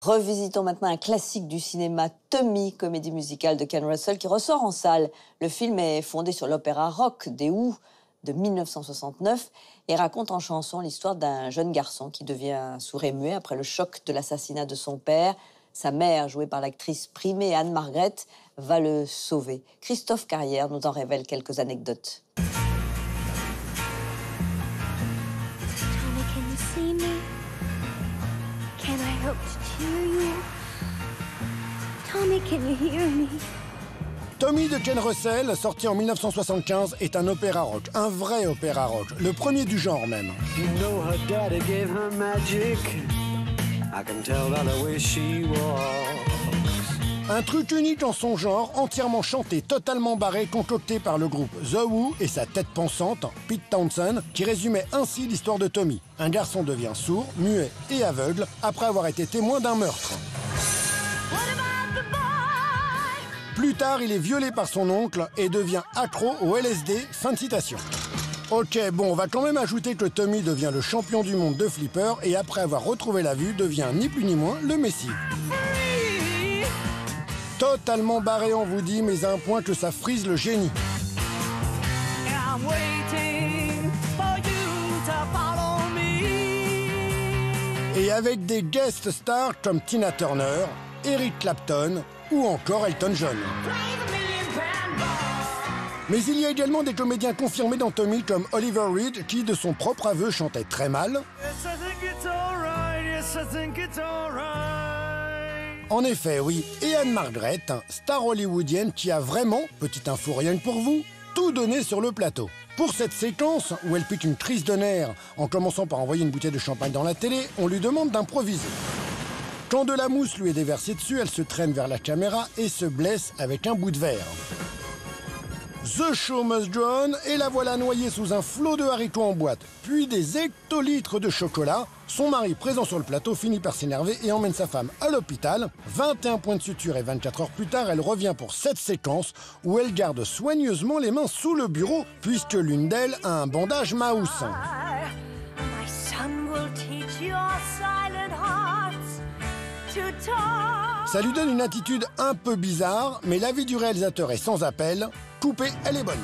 Revisitons maintenant un classique du cinéma, Tommy, comédie musicale de Ken Russell, qui ressort en salle. Le film est fondé sur l'opéra rock des Who de 1969 et raconte en chanson l'histoire d'un jeune garçon qui devient sourd et muet après le choc de l'assassinat de son père. Sa mère, jouée par l'actrice primée Anne-Margret, va le sauver. Christophe Carrière nous en révèle quelques anecdotes. Tommy, can you see me? Can I help to cheer you? Tommy, can you hear me? Tommy de Ken Russell, sorti en 1975, est un opéra rock, un vrai opéra rock, le premier du genre même. You know her daddy gave her magic. I can tell by the way she walks. Un truc unique en son genre, entièrement chanté, totalement barré, concocté par le groupe The Who et sa tête pensante, Pete Townshend, qui résumait ainsi l'histoire de Tommy. Un garçon devient sourd, muet et aveugle après avoir été témoin d'un meurtre. Plus tard, il est violé par son oncle et devient accro au LSD. Fin de citation. Ok, bon, on va quand même ajouter que Tommy devient le champion du monde de flipper et après avoir retrouvé la vue, devient ni plus ni moins le Messie. Totalement barré, on vous dit, mais à un point que ça frise le génie. Et avec des guest stars comme Tina Turner, Eric Clapton ou encore Elton John. Mais il y a également des comédiens confirmés dans Tommy comme Oliver Reed qui, de son propre aveu, chantait très mal. En effet, oui, et Anne-Margret, star hollywoodienne qui a vraiment, petite info rien que pour vous, tout donné sur le plateau. Pour cette séquence, où elle pique une crise de nerfs en commençant par envoyer une bouteille de champagne dans la télé, on lui demande d'improviser. Quand de la mousse lui est déversée dessus, elle se traîne vers la caméra et se blesse avec un bout de verre. The show must go on, et la voilà noyée sous un flot de haricots en boîte, puis des hectolitres de chocolat. Son mari, présent sur le plateau, finit par s'énerver et emmène sa femme à l'hôpital. 21 points de suture et 24 heures plus tard, elle revient pour cette séquence où elle garde soigneusement les mains sous le bureau, puisque l'une d'elles a un bandage mouse. Ça lui donne une attitude un peu bizarre, mais l'avis du réalisateur est sans appel. Coupée, elle est bonne.